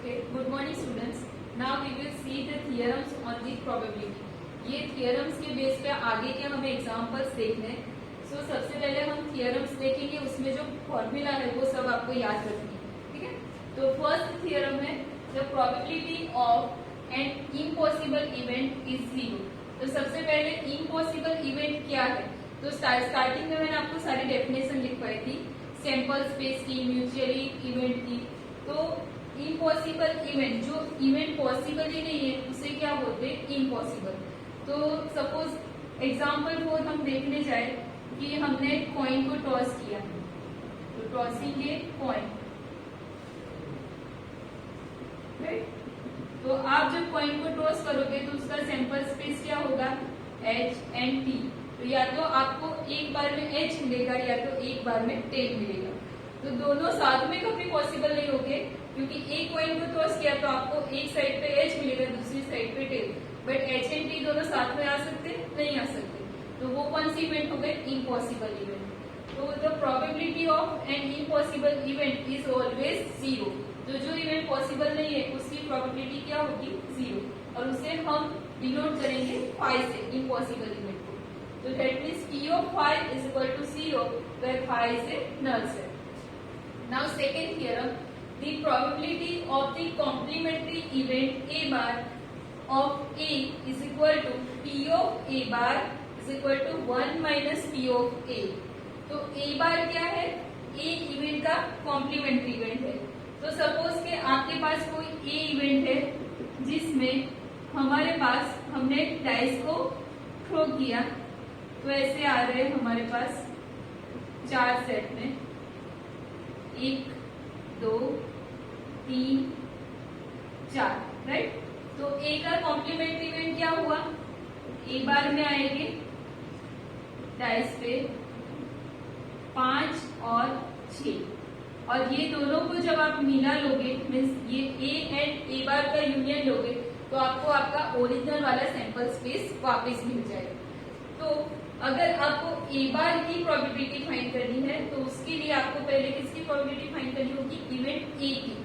Okay, good morning students. Now we will see the theorems on the probability. ये theorems के base पे आगे के हमें एग्जाम्पल्स देखने हैं. So सबसे पहले हम theorems देखेंगे, उसमें जो फॉर्मूला है वो सब आपको याद रखनी है. ठीक है, तो फर्स्ट theorem है the probability of an impossible event is zero. तो सबसे पहले impossible event क्या है, तो स्टार्टिंग में मैंने आपको सारी डेफिनेशन लिखवाई थी सैंपल स्पेस की, म्यूचुअली इवेंट की. तो इम्पॉसिबल इवेंट, जो इवेंट पॉसिबल ही नहीं है उसे क्या बोलते हैं, इम्पॉसिबल. तो सपोज एग्जांपल 4 हम देखने जाए कि हमने कॉइन को टॉस किया, तो टॉसिंग ए कॉइन, राइट. तो आप जब कॉइन को टॉस करोगे तो उसका सैंपल स्पेस क्या होगा, एच एंड टी. तो या तो आपको एक बार में एच मिलेगा या तो एक बार में टेन मिलेगा. तो दोनों साथ में कभी पॉसिबल नहीं होंगे, क्योंकि एक कॉइन को टॉस किया तो आपको एक साइड पे एच मिलेगा, दूसरी साइड पे ten. But H and T दोनों साथ में आ सकते नहीं आ सकते. तो वो कौन सी इवेंट हो गए, इम्पॉसिबल इवेंट. तो the probability of an impossible event is always zero. तो जो इवेंट पॉसिबल नहीं है उसकी प्रोबेबिलिटी क्या होगी, जीरो. और उसे हम डिनोट करेंगे फाइव से, इम्पॉसिबल इवेंट को. तो that means P of phi is equal to zero, where phi is a null set. Now second theorem, the probability of the complementary event A bar of A is equal to P of A bar is equal to 1 minus P of A. तो A bar क्या है, A event का complementary event है. तो suppose के आपके पास कोई A इवेंट है जिसमें हमारे पास हमने डाइस को थ्रो किया, तो ऐसे आ रहे हैं हमारे पास चार सेट में, 1 2 3 4, राइट. तो ए का कॉम्प्लीमेंट्री इवेंट क्या हुआ, ए बार में आएंगे डाइस पे 5 और 6, और ये दोनों को जब आप मिला लोगे, मीन्स ये ए एंड ए बार का यूनियन लोगे, तो आपको आपका ओरिजिनल वाला सैंपल स्पेस वापस मिल जाएगा. तो अगर आपको ए बार की प्रोबेबिलिटी फाइंड करनी है तो उसके लिए आपको पहले किसकी प्रोबेबिलिटी फाइंड करनी होगी, इवेंट ए की,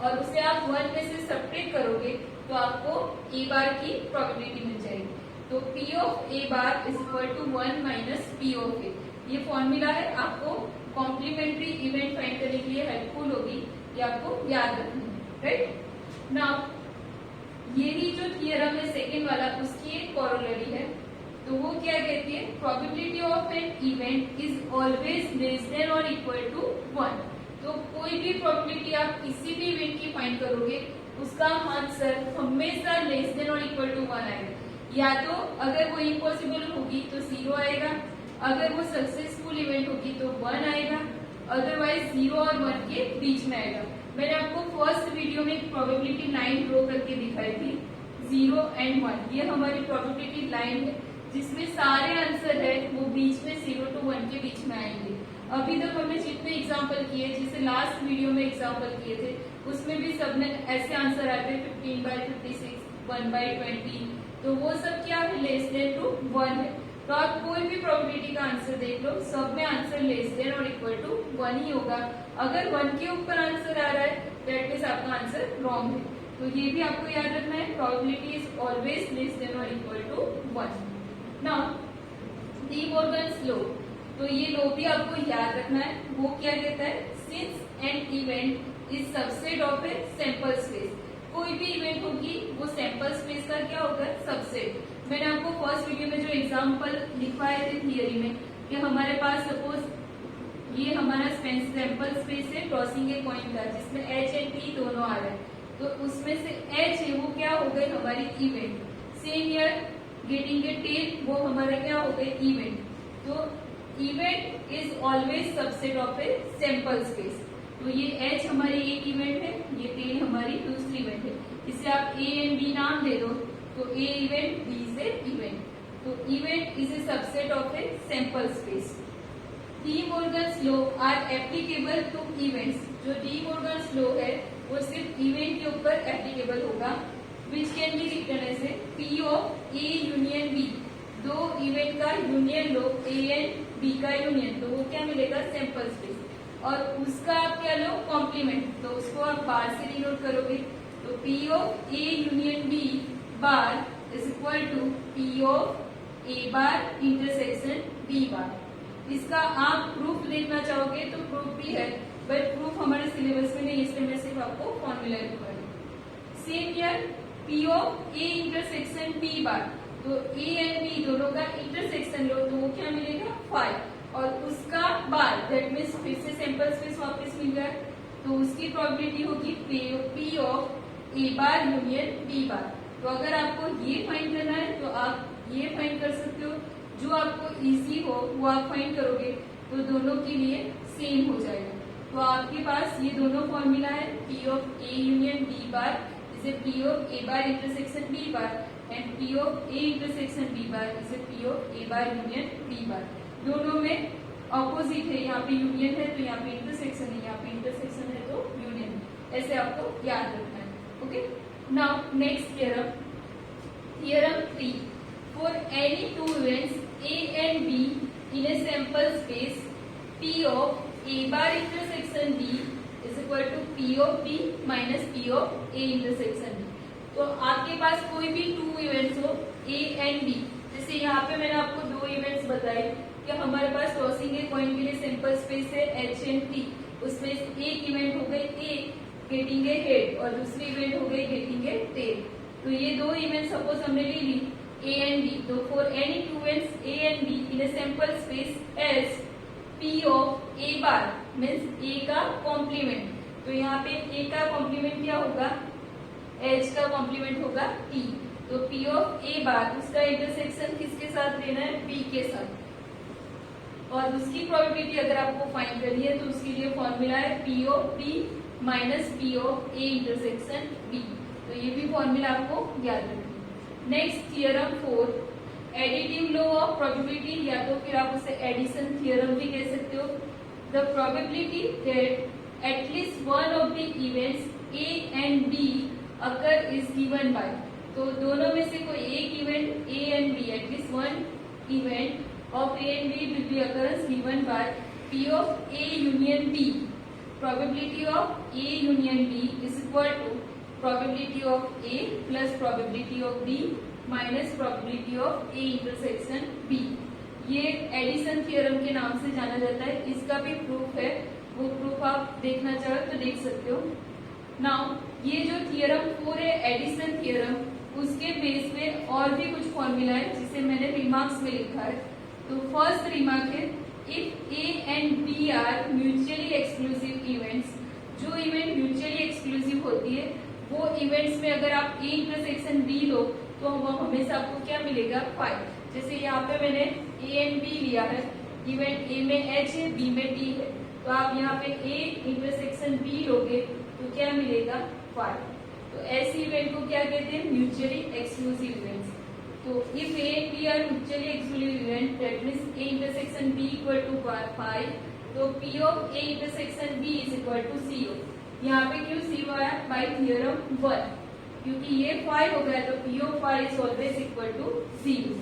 और उसे आप 1 में से सब्ट्रैक्ट करोगे तो आपको ए बार की प्रोबेबिलिटी मिल जाएगी. तो P of A bar is equal to 1 minus P of A. ये फॉर्मूला है, आपको कॉम्प्लीमेंट्री इवेंट फाइंड करने के लिए हेल्पफुल होगी, ये आपको याद रखनी है, राइट. नाउ ये ही जो थियरम है सेकेंड वाला, उसकी एक कॉरोलरी है. तो वो क्या कहती है, probability of an event is always less than और इक्वल टू 1. तो कोई भी प्रोबेबिलिटी आप किसी भी इवेंट की फाइंड करोगे उसका आंसर हमेशा लेस देन और इक्वल टू 1 आएगा. या तो अगर वो इम्पॉसिबल होगी तो 0 आएगा, अगर वो सक्सेसफुल इवेंट होगी तो 1 आएगा, अदरवाइज 0 और 1 के बीच में आएगा. मैंने आपको फर्स्ट वीडियो में प्रोबेबिलिटी लाइन ड्रॉ करके दिखाई थी, 0 एंड 1. ये हमारी प्रोबेबिलिटी लाइन है जिसमें सारे आंसर है वो बीच में 0 to 1 के बीच में आएंगे. अभी तक हमने जितने एग्जांपल किए, जैसे लास्ट वीडियो में एग्जांपल किए थे, उसमें भी सबने ऐसे आंसर आए थे 15/56, 1/20. तो वो सब क्या है, लेस देन टू 1 है. तो आप कोई भी प्रोबेबिलिटी का आंसर देख लो, सब में आंसर लेस देन और इक्वल टू 1 ही होगा. अगर 1 के ऊपर आंसर आ रहा है दैट मीन्स आपका आंसर रॉन्ग है. तो ये भी आपको याद रखना है, probability is always less than और equal to 1. Now De Morgan's law, तो ये लॉ भी आपको याद रखना है. वो क्या कहता है, since an event is subset of a sample space. कोई भी इवेंट होगी वो सैंपल स्पेस का क्या होगा, सबसेट. मैंने आपको फर्स्ट वीडियो में जो एग्जांपल लिखवाए थे थियरी में, कि हमारे पास सपोज ये हमारा सैंपल स्पेस है टॉसिंग ए कॉइन का, जिसमें एच एंड टी दोनों आ रहे हैं. तो उसमें से एच है वो क्या हो गई, हमारी event. Same year getting a ten, वो हमारा क्या हो गए, इवेंट. तो event is always subset of a sample space. तो ये एच हमारी एक इवेंट है, ये टेन हमारी दूसरी इवेंट है. इसे आप ए एंड बी नाम दे दो, तो A event, B is a event. तो event is a subset of a sample space. De Morgan's law are applicable to events. जो डी मॉर्गन्स लॉ है वो सिर्फ इवेंट के ऊपर एप्लीकेबल होगा, which can be written as a P of A union B. दो event का union low, A and B का यूनियन, तो वो क्या मिलेगा, सैंपल स्पेस. और उसका आप क्या लो कॉम्प्लीमेंट, तो उसको आप बार से डिनोट करोगे। तो P of A union B bar is equal to P of A bar intersection B bar. इसका आप प्रूफ देखना चाहोगे तो प्रूफ भी है, बट प्रूफ हमारे सिलेबस में नहीं, इसलिए मैं सिर्फ आपको फॉर्मूला लिखवा रही हूँ। Same here P of A intersection B बार, तो A एंड B दोनों का इंटरसेक्शन लो तो वो क्या मिलेगा 5, और उसका बार दैट मीन्स फिर से सैंपल स्पेस वापस मिल गया, तो उसकी प्रोबेबिलिटी होगी P of A bar union B बार। तो अगर आपको ये फाइंड करना है तो आप ये फाइंड कर सकते हो, जो आपको इजी हो वो आप फाइंड करोगे तो दोनों के लिए सेम हो जाएगा। तो आपके पास ये दोनों फॉर्मूला है, P of A union B bar is a P of A bar intersection B bar and P of A intersection B bar is a P of A bar union B बार। दोनों में opposite है, यहाँ पे union है तो यहाँ पे intersection है, यहाँ पे इंटरसेक्शन है तो यूनियन है, ऐसे आपको याद रखना है। Okay, now next theorem, theorem 3, for any two events A and B in a sample space P of A bar intersection B is equal to P of B minus P of A intersection B। तो आपके पास कोई भी two events हो A and B, जैसे यहाँ पे मैंने आपको दो इवेंट्स बताए कि हमारे पास टॉसिंग ए कॉइन के लिए सिंपल स्पेस है H एंड T, उसमें एक इवेंट हो गई A गेटिंग ए हेड और दूसरी इवेंट हो गई गेटिंग ए टेल। तो ये दो इवेंट सपोज हमने ले ली A एंड B, तो for any two events A and B in a sample space S P of A bar means A का कॉम्प्लीमेंट, तो यहाँ पे A का कॉम्प्लीमेंट क्या होगा, H का कॉम्प्लीमेंट होगा T। तो P ऑफ A बार उसका इंटरसेक्शन किसके साथ लेना है, P के साथ, और उसकी प्रोबेबिलिटी अगर आपको फाइंड करनी है तो उसके लिए फॉर्मूला है P of P minus P of A intersection B। तो ये भी फॉर्मूला आपको याद रखना है। Next theorem 4, additive law of probability, या तो फिर आप उसे एडिशन थियरम भी कह सकते हो। The probability that at least one of the events A and B occur is given by, तो दोनों में से कोई एक event A and B, at least one event of A and B will be occurrence given by P of A union B. Probability of A union B is equal to probability of A plus probability of B minus probability of A intersection B. ये addition theorem के नाम से जाना जाता है, इसका भी proof है, वो प्रूफ आप देखना चाहो तो देख सकते हो। नाउ ये जो थियरम 4 है एडिशन थियरम, उसके बेस पे और भी कुछ फॉर्मूला है जिसे मैंने रिमार्क्स में लिखा है। तो फर्स्ट रिमार्क है, if A and B are mutually exclusive events, जो इवेंट म्यूचुअली एक्सक्लूसिव होती है वो इवेंट्स में अगर आप A इंटरसेक्शन B लो तो वो हमेशा आपको क्या मिलेगा 5। जैसे यहाँ पे मैंने A एंड B लिया है, इवेंट A में H है B में T है, तो आप यहाँ पे A इंटरसेक्शन B लोगे तो क्या मिलेगा 5। तो ऐसी इवेंट को क्या कहते हैं, म्यूचुअली एक्सक्लूसिव इवेंट्स। तो if A and B are mutually exclusive event, that means A intersection B equal to 5, तो P of A intersection B is equal to 0। यहाँ पे क्यों 0 आया, by theorem 1, क्योंकि ये 5 हो गया तो P of 5 is always equal to 0।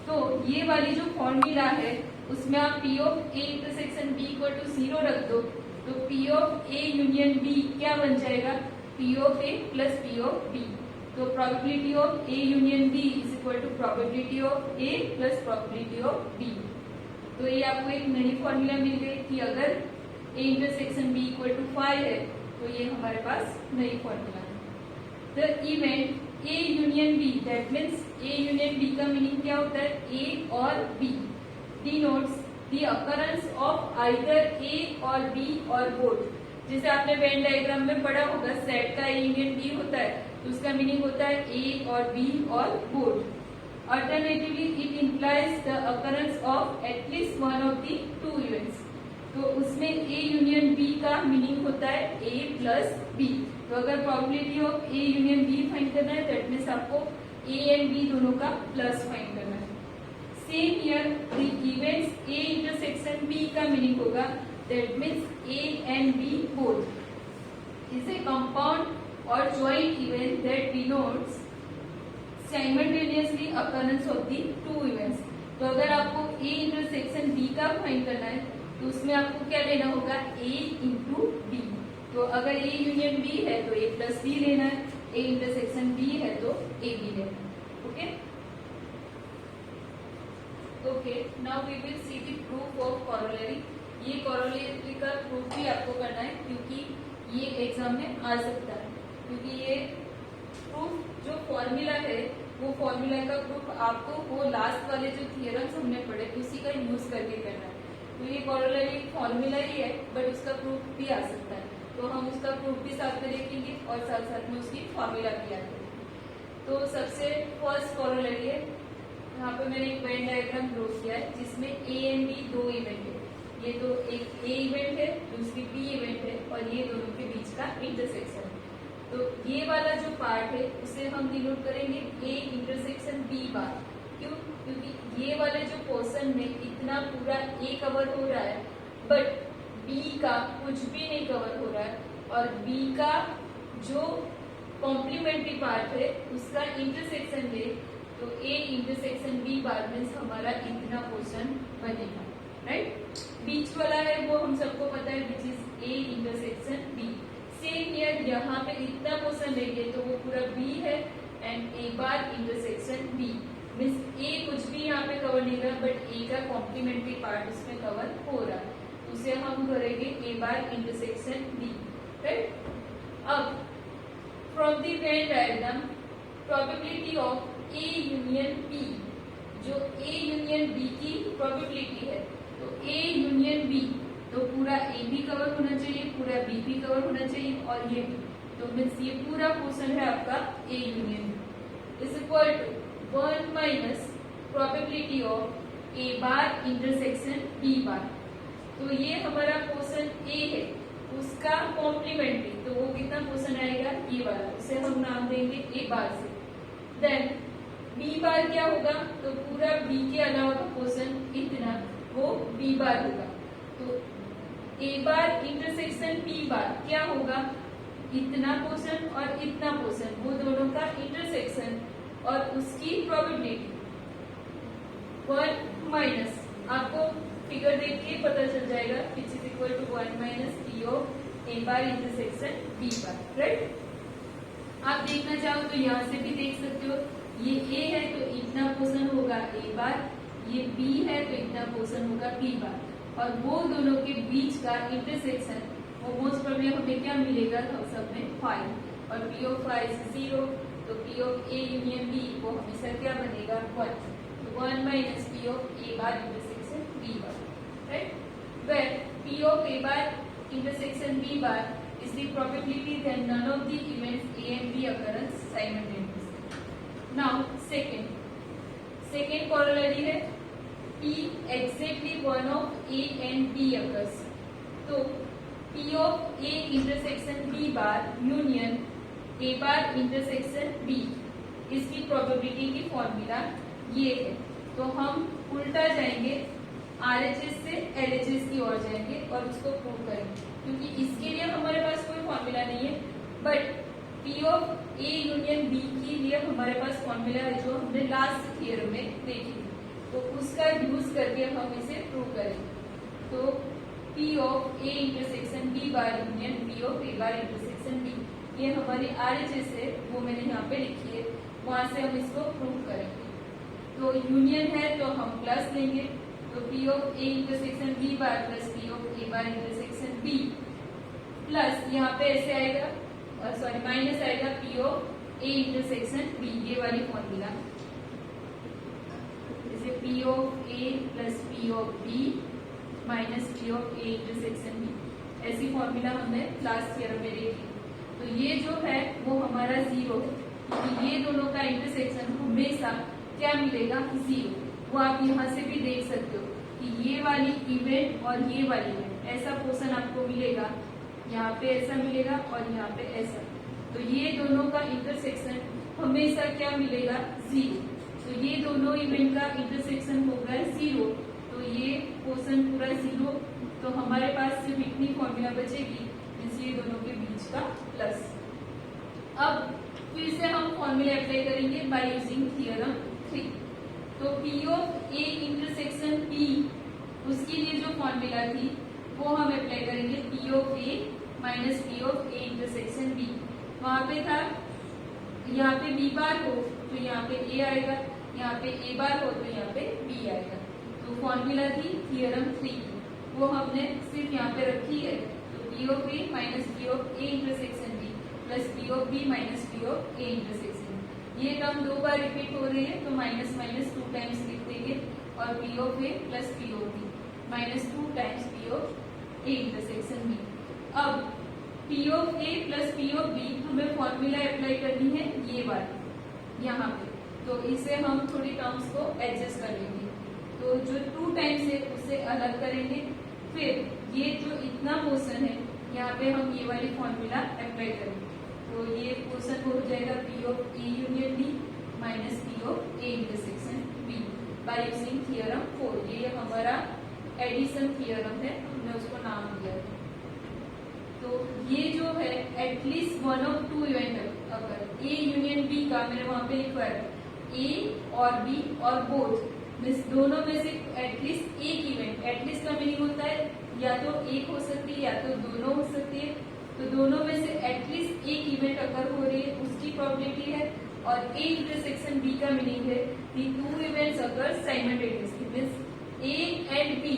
तो ये वाली जो फॉर्मूला है उसमें आप P of A intersection B equal to 0 रख दो, तो P of A union B क्या बन जाएगा, P of A plus P of B। तो probability of A union B is equal to probability of A plus probability of B। तो ये आपको एक नई फॉर्मूला मिल गई कि अगर A intersection B equal to 5 है तो ये हमारे पास नई फॉर्मूला है। The event A union B, that means A union B का मीनिंग क्या होता है, A और B denotes the occurrence of either A और B और बोथ। जैसे आपने वेन डायग्राम में पढ़ा होगा सेट का A यूनियन B होता है तो उसका मीनिंग होता है A और B और both. Alternatively it implies the occurrence of at least one of the two events, तो उसमें A यूनियन B का मीनिंग होता है A प्लस B। तो अगर probability of A union B find करना है दैट मीन्स आपको A एंड B दोनों का प्लस फाइंड करना है। Same here the events A intersection B का मीनिंग होगा that means A and B both is a compound or joint event that denotes simultaneously occurrence of the two events। तो अगर आपको A intersection B का find करना है तो उसमें आपको क्या लेना होगा, ए इंटू बी। तो अगर ए यूनियन बी है तो ए प्लस बी लेना है, ए इंटरसेक्शन बी है तो ए बी लेना है। Okay okay, now we will see the proof of corollary. ये कॉरोलरी का प्रूफ भी आपको करना है क्योंकि ये एग्जाम में आ सकता है, क्योंकि ये प्रूफ जो फॉर्मूला है वो फॉर्मूला का प्रूफ आपको वो लास्ट वाले जो थियरम्स हमने पढ़े उसी का यूज करके करना है। तो ये कॉरोलरी फॉर्मूला ही है बट उसका प्रूफ भी आ सकता है, तो हम उसका प्रूफ भी साथ में देखेंगे और साथ साथ में उसकी फॉर्मूला भी याद करेंगे। तो सबसे फर्स्ट कॉरोलरी है, यहाँ पे मैंने एक वेन डायग्राम ड्रॉ किया है जिसमें ए एंड बी दो इवेंट है। ये तो एक ए इवेंट है, दूसरी बी इवेंट है और ये दोनों के बीच का इंटरसेक्शन है। तो ये वाला जो पार्ट है उसे हम डिनोट करेंगे ए इंटरसेक्शन बी बार। क्यों? क्योंकि ये वाले जो पोर्शन में इतना पूरा ए कवर हो रहा है बट बी का कुछ भी नहीं कवर हो रहा है, और बी का जो कॉम्प्लीमेंट्री पार्ट है उसका इंटरसेक्शन ले तो A intersection B bar means हमारा इतना पोर्शन बनेगा, राइट। बीच वाला है वो हम सबको पता है which is A intersection B. Same here, यहाँ पे इतना पोर्शन लेंगे तो वो पूरा बी है and A bar intersection B means A कुछ भी यहाँ पे कवर नहीं कर रहा बट ए का कॉम्प्लीमेंट्री पार्ट उसमें कवर हो रहा है, उसे हम करेंगे A bar intersection B, right. अब from the Venn diagram probability of A union B, जो ए यूनियन बी की प्रोबेबिलिटी है, तो ए यूनियन बी तो पूरा ए भी कवर होना चाहिए, पूरा बी भी कवर होना चाहिए और ये भी, तो मीन्स ये पूरा पोर्शन है आपका A union B is equal to 1 minus probability of A bar intersection B bar. तो ये हमारा पोर्शन ए है उसका कॉम्प्लीमेंट्री, तो वो कितना पोर्शन आएगा, ये वाला, उसे हम नाम देंगे ए बार से। देन बी बार क्या होगा, तो पूरा बी के अलावा का पोर्शन इतना वो बी बार होगा। तो ए बार इंटरसेक्शन बी बार क्या होगा, इतना पोर्शन और इतना पोर्शन, वो दोनों का इंटरसेक्शन और उसकी प्रोबेबिलिटी 1 माइनस, आपको फिगर देख के पता चल जाएगा which is equal to 1 minus P of A bar intersection B bar, right. आप देखना चाहो तो यहाँ से भी देख सकते हो, ये ए है तो इतना पोर्शन होगा ए बार, ये बी है तो इतना पोर्शन होगा बी बार, और वो दोनों के बीच का इंटरसेक्शन वो मोस्ट प्रोबेबली हमें क्या मिलेगा, हम सब में 5, और पी ऑफ 5 0, तो P of A union B वो हमेशा क्या बनेगा 1, तो 1 minus P of A bar intersection B bar, right, where P of A bar intersection B bar is the probability that none of the events A and B occurrence simultaneously. Now second corollary है P exactly one of A and B occurs. तो P of A intersection B bar union A bar intersection B, इसकी probability की formula ये है। तो हम उल्टा जाएंगे, RHS से LHS की ओर जाएंगे और उसको प्रूव करेंगे, क्योंकि इसके लिए हमारे पास कोई फॉर्मूला नहीं है but P of A union B के लिए हमारे पास फॉर्मूला है जो हमने लास्ट थियरम में देखी थी, तो उसका यूज करके हम इसे प्रूव करेंगे। तो P of A intersection B bar union P of A bar intersection B, ये हमारी RHS है, वो मैंने यहाँ पे लिखी है, वहां से हम इसको प्रूव करेंगे। तो यूनियन है तो हम प्लस लेंगे, तो P of A intersection B bar plus P of A bar intersection B plus यहाँ पे ऐसे आएगा, सॉरी माइनस आएगा P of A intersection B, ये वाली फॉर्मूला, जैसे P of A plus P of B minus P of A intersection B, ऐसी formula हमने लास्ट ईयर में देखी। तो ये जो है वो हमारा 0 है, क्योंकि ये दोनों का इंटरसेक्शन हमेशा क्या मिलेगा 0। वो आप यहाँ से भी देख सकते हो कि ये वाली इवेंट और ये वाली इवेंट ऐसा पोर्शन आपको मिलेगा, यहाँ पे ऐसा मिलेगा और यहाँ पे ऐसा, तो ये दोनों का इंटरसेक्शन हमेशा क्या मिलेगा 0। तो ये दोनों इवेंट का इंटरसेक्शन होगा 0, तो ये पोर्शन पूरा 0, तो हमारे पास सिर्फ इतनी फॉर्मूला बचेगी ये दोनों के बीच का प्लस। अब फिर से हम फॉर्मूला अप्लाई करेंगे बाय यूजिंग थियरम 3। तो P of A intersection B उसके लिए जो फॉर्मूला थी वो हम अप्लाई करेंगे P of A minus P of A intersection B. वहां पे था यहाँ पे बी बार हो तो यहाँ पे ए आएगा, यहाँ पे ए बार हो तो यहाँ पे बी आएगा। तो फॉर्मूला थी थियरम 3 की, वो हमने सिर्फ यहाँ पे रखी है। तो P of A minus P of A intersection B plus P of B minus P of A intersection. ये टर्म दो बार रिपीट हो रही है तो माइनस माइनस 2 टाइम्स लिख देंगे और P of A plus P of B minus 2 times P of A intersection B. अब P of A plus P of B हमें फॉर्मूला अप्लाई करनी है ये बात यहाँ पे, तो इसे हम थोड़ी टर्म्स को एडजस्ट कर लेंगे। तो जो 2 टाइम्स है उसे अलग करेंगे, फिर ये जो इतना पोर्शन है यहाँ पे हम ये वाली फॉर्मूला अप्लाई करेंगे। तो ये पोर्शन हो जाएगा P of A union B minus P of A intersection B by using theorem 4। ये हमारा एडिशन थियरम है, हमने उसको नाम दिया है। तो ये जो है एटलीस्ट वन ऑफ 2 इवेंट अगर ए यूनियन बी का मैंने वहां पे लिखा है ए और बी और बोथ मीन्स दोनों में से एटलीस्ट एक इवेंट, एटलीस्ट का मीनिंग होता है या तो एक हो सकती है या तो दोनों हो सकती है। तो दोनों में से एटलीस्ट एक इवेंट अगर हो रही है उसकी प्रोबेबिलिटी है। और ए इंटरसेक्शन बी का मीनिंग है कि 2 इवेंट्स अगर simultaneously means A and B,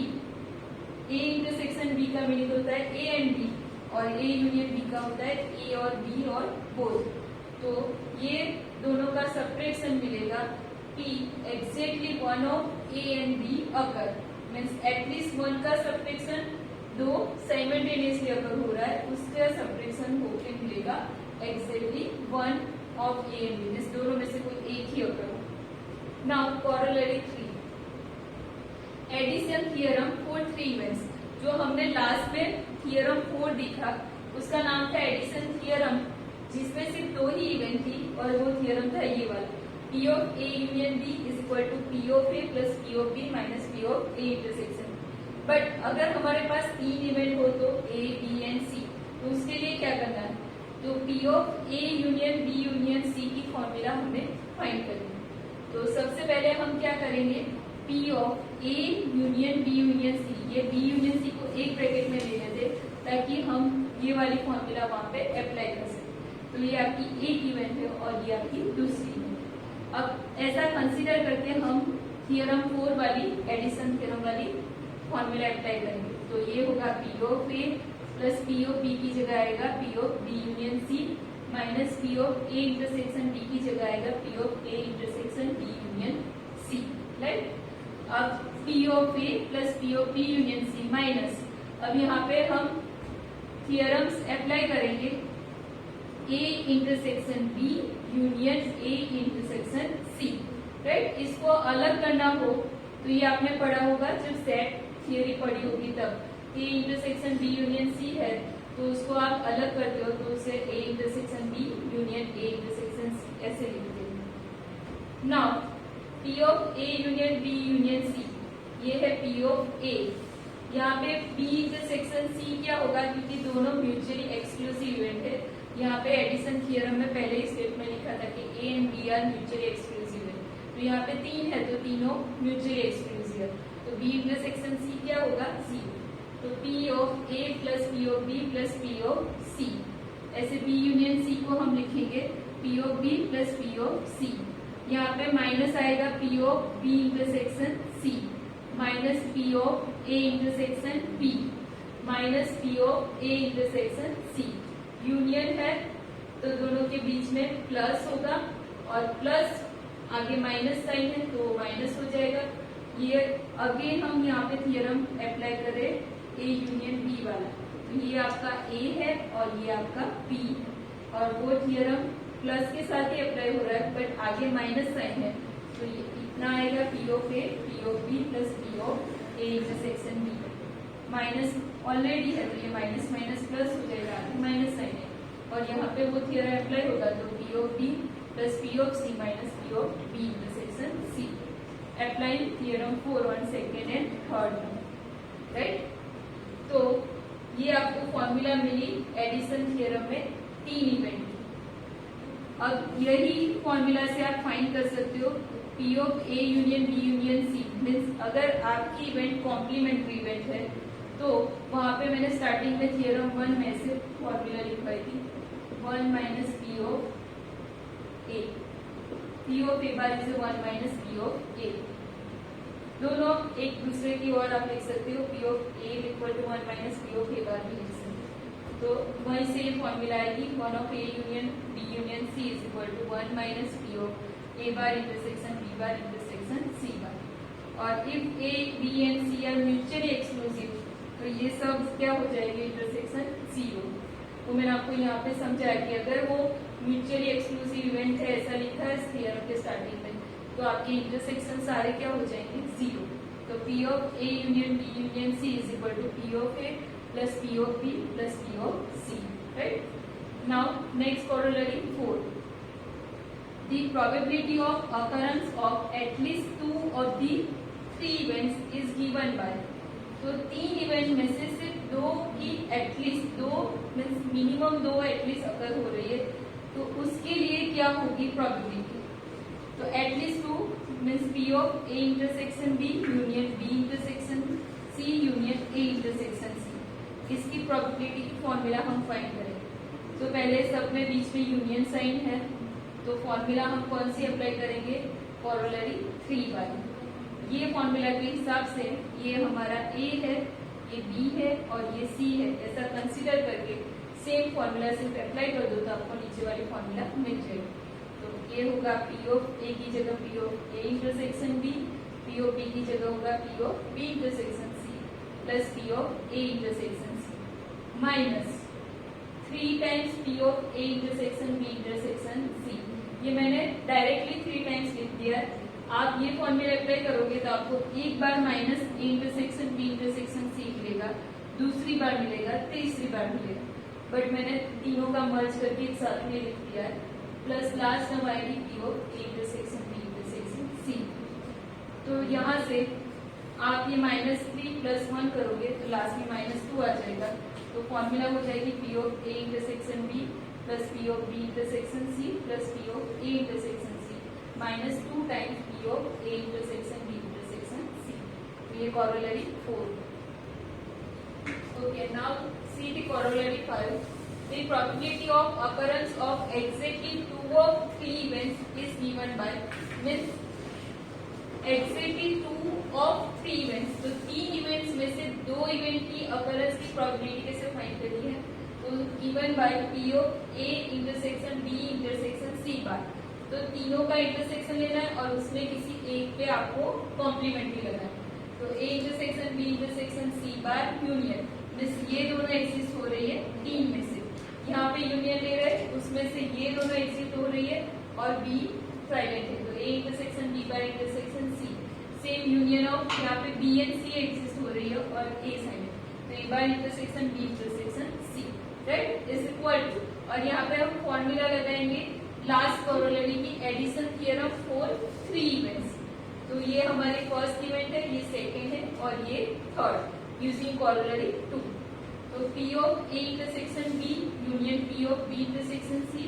A intersection B का मीनिंग होता है ए एंड बी और ए यूनियन बी का होता है ए और बी और बोथ। तो ये दोनों का सब्ट्रैक्शन मिलेगा P exactly one of A and B अगर मीन्स एटलीस्ट वन का सब्ट्रैक्शन 2 साइमल्टेनियसली अगर हो रहा है उसका सब्ट्रैक्शन होके मिलेगा exactly 1 of A and B means दोनों में से कोई एक ही अगर हो। Now corollary 3 addition theorem for 3 events. जो हमने लास्ट में थियरम 4 देखा उसका नाम था एडिशन थियरम, जिसमें सिर्फ 2 ही इवेंट थी और वो थियरम था ये वाला P of A union B is equal to P of A plus P of B minus P of A intersection. But अगर हमारे पास 3 इवेंट हो तो ए बी एंड सी, तो उसके लिए क्या करना है, तो P of A union B union C की फॉर्मूला हमें फाइंड करनी है। तो सबसे पहले हम क्या करेंगे, P of A union B union C, ये बी यूनियन सी को एक ब्रैकेट में ले लेते ताकि हम ये वाली फॉर्मूला वहां पे अप्लाई कर सकें। तो ये आपकी एक इवेंट है और ये आपकी दूसरी इवेंट। अब ऐसा कंसीडर करके हम थियरम 4 वाली एडिशन थियरम वाली फॉर्मूला अप्लाई करेंगे। तो ये होगा P of A plus P of B की जगह आएगा P of B union C minus P of A intersection B की जगह आएगा P of A intersection B union C, right. अब P of A plus P of B union C minus, अब यहाँ पे हम थियरम्स अप्लाई करेंगे A intersection B union A intersection C, right. इसको अलग करना हो तो ये आपने पढ़ा होगा जब सेट थियरी पढ़ी होगी तब, A intersection B union C है तो उसको आप अलग करते हो तो उसे A intersection B union A intersection C ऐसे लिखते हैं। Now P of A union B union C, ये है पी ऑफ ए। यहाँ पे बी इंटरसेक्शन सी क्या होगा, क्योंकि दोनों म्यूचुअली एक्सक्लूसिव इवेंट है। यहाँ पे एडिशन थियरम में पहले ही स्टेप में लिखा था कि A and B are mutually exclusive है, तो यहाँ पे 3 है तो तीनों म्यूचुअली एक्सक्लूसिव है। तो बी इंटरसेक्शन सी क्या होगा, सी। तो P of A plus P of B plus P of C, ऐसे बी यूनियन सी को हम लिखेंगे P of B plus P of C. यहाँ पे माइनस आएगा P of B intersection C minus P of A intersection B minus P of A intersection C. Union है तो दोनों के बीच में प्लस होगा और प्लस आगे माइनस साइन है तो माइनस हो जाएगा। ये अगेन हम यहाँ पे थियरम अप्लाई करें ए यूनियन बी वाला, तो ये आपका ए है और ये आपका बी, और वो थियरम प्लस के साथ ही अप्लाई हो रहा है बट आगे माइनस साइन है तो ये इतना आएगा P of A P of B plus P of A intersection B. Minus already है तो ये माइनस माइनस प्लस हो जाएगा, आगे माइनस साइन है और यहाँ पे वो थियरम अप्लाई होगा तो P of B plus P of C minus P of B intersection C. Applying theorem 4 on second and third में, राइट। तो ये आपको फॉर्मूला मिली एडिशन थियरम में 3 इवेंट की। अब यही फॉर्मूला से आप फाइंड कर सकते हो P of A union B union C means अगर आपकी इवेंट कॉम्प्लीमेंट्री इवेंट है तो वहां पे मैंने स्टार्टिंग में थियरम 1 में से फॉर्मूला लिखवाई थी 1 minus P of A, P of A bar is 1 minus P of A. दोनों एक दूसरे की ओर आप लिख सकते हो, P of A equal to 1 minus P of A bar भी लिख सकते हो। तो वहीं से ये फॉर्मूला आएगी 1 of A union B union C is equal to 1 minus P of A bar intersection B bar intersection C bar. और if A B and C are mutually exclusive तो ये सब क्या हो जाएगी इंटरसेक्शन 0। तो मैंने आपको यहाँ पे समझाया कि अगर वो म्यूचुअली एक्सक्लूसिव इवेंट है, ऐसा लिखा है इस थियरम के स्टार्टिंग में, तो आपके इंटरसेक्शन सारे क्या हो जाएंगे 0। तो P of A union B union C is equal to P of A plus P of B plus P of C, right. Now next corollary 4, the probability of occurrence of at least 2 of the 3 events is given by। तो 3 event में से सिर्फ 2 की at least 2 means minimum 2 at least अगर हो रही है तो उसके लिए क्या होगी प्रोबेबिलिटी। तो at least 2 means P of A intersection B union B intersection C union A intersection C, इसकी प्रोबेबिलिटी की फॉर्मूला हम फाइंड करेंगे। तो पहले सब में बीच में यूनियन साइन है, तो फॉर्मूला हम कौन सी अप्लाई करेंगे, corollary 3 वाली। ये फॉर्मूला के हिसाब से ये हमारा ए है, ये बी है और ये सी है, ऐसा कंसीडर करके सेम फॉर्मूला सिर्फ अप्लाई कर दो तो आपको नीचे वाली फॉर्मूला मिल जाएगी। तो ये होगा पी ऑफ ए की जगह P of A intersection B, P of B की जगह होगा P of B intersection C plus P of A intersection C minus 3 times P of A intersection B intersection C. ये मैंने directly 3 times लिख दिया। आप ये फॉर्मूला अप्लाई करोगे तो आपको एक बार minus A intersection B intersection C मिलेगा, दूसरी बार मिलेगा, तीसरी बार मिलेगा, बट मैंने तीनों का मर्ज करके एक साथ में लिख दिया है। प्लस लास्ट में आएगी P of A intersection B intersection C. तो यहाँ से आप ये -3 + 1 करोगे तो लास्ट में -2 आ जाएगा। तो फॉर्मूला हो जाएगी P of A intersection B plus P of B intersection C plus P of A intersection C -2 times P of A intersection B intersection C. तो ये corollary 4। Okay, now see the corollary 5. The probability of occurrence of exactly 2 of 3 events is given by, means exactly 2 of 3 events। तो 3 events में से 2 event की occurrence की probability कैसे find करनी है, तो given by p of a intersection b intersection c बार। तो तीनों का इंटरसेक्शन लेना है और उसमें किसी एक पे आपको कॉम्प्लीमेंट्री लगाना है। तो a intersection b intersection c bar union, means ये दोनों एग्जिस्ट हो रही है 3 में से, यहाँ पे यूनियन ले रहे हैं उसमें से ये दोनों एग्जिस्ट हो रही है और b साइलेंट है। तो a intersection b bar intersection c, same union of यहाँ पे b एंड c एग्जिस्ट हो रही है और a साइलेंट, तो a bar intersection b intersection c, right, is equal to, और यहाँ पे हम फॉर्मूला लगाएंगे लास्ट corollary की एडिशन थियरम फॉर 3 इवेंट्स। तो ये हमारे फर्स्ट इवेंट है, ये सेकेंड है और ये थर्ड, यूजिंग corollary 2। तो P of A intersection B union P of B intersection C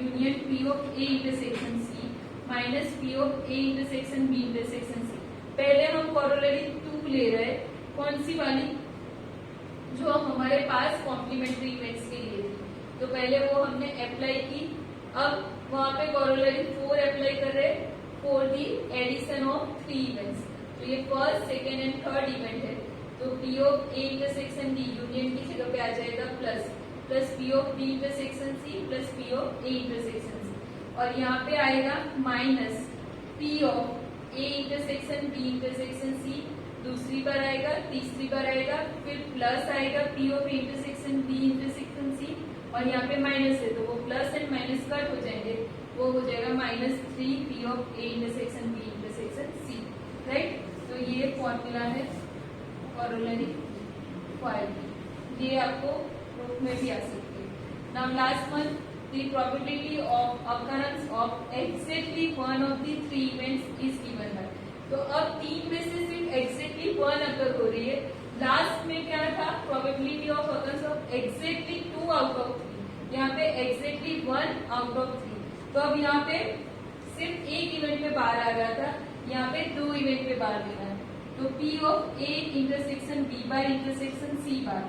union P of A intersection C minus P of A intersection B intersection C। पहले हम corollary 2 ले रहे हैं, कौन सी वाली, जो हमारे पास कॉम्प्लीमेंट्री इवेंट्स के लिए थी, तो पहले वो हमने अप्लाई की। अब वहां पे corollary 4 अप्लाई कर रहे हैं for the addition of 3 events. तो ये first second and third event है, तो P of A intersection D union की जगह पे आ जाएगा plus P of B intersection C plus P of A intersection C, और यहाँ पे आएगा minus P of A intersection B intersection C, दूसरी बार आएगा, तीसरी बार आएगा, फिर प्लस आएगा P of A intersection B intersection C, और यहाँ पे माइनस है तो वो प्लस एंड माइनस कट हो जाएंगे, वो हो जाएगा -3 P of A intersection B intersection C, right. तो ये फॉर्मूला है corollary 5, ये आपको प्रूफ में भी आ सकती है। Now last one, the probability of occurrence of exactly 1 of the 3 events is given by। तो अब 3 में से सिर्फ exactly 1 अगर हो रही है, लास्ट में क्या था, probability of occurrence of exactly 2 out of 3, यहाँ पे exactly 1 out of 3। तो अब यहाँ पे सिर्फ एक इवेंट पे बार आ रहा था, यहाँ पे 2 इवेंट पे बार लेना है, तो P of A intersection B bar intersection C बार,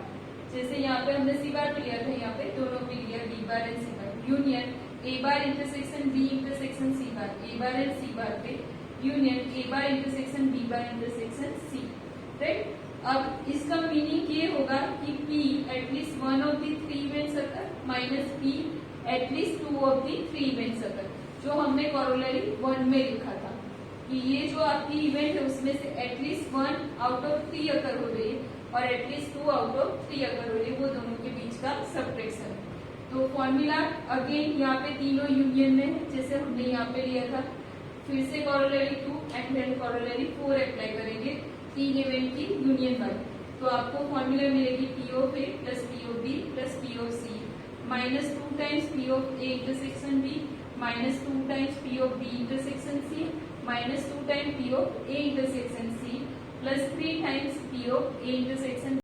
जैसे यहाँ पे हमने C बार पे लिया था, यहाँ पे दोनों पे लिया B bar and C bar, union A bar intersection B intersection C bar, A bar and C बार पे union A bar intersection B bar intersection C, right. अब इसका मीनिंग ये होगा कि P at least 1 of the 3 events occur minus P at least 2 of the 3 events अकर, जो हमने corollary 1 में लिखा था कि ये जो आपकी इवेंट है उसमें से एटलीस्ट 1 आउट ऑफ 3 अकर हो रही है और एटलीस्ट 2 आउट ऑफ 3 अकर हो रही है, वो दोनों के बीच का सबट्रैक्शन है। तो फॉर्मूला अगेन यहाँ पे तीनों यूनियन में है, जैसे हमने यहाँ पे लिया था। फिर से corollary 2 and then corollary 4 apply करेंगे 3 इवेंट की यूनियन वाली, तो आपको फॉर्मूला मिलेगी P of A plus P of B plus P of C minus 2 times P of A intersection B minus 2 times P of B intersection C minus 2 times P of A intersection C plus 3 times P of A intersection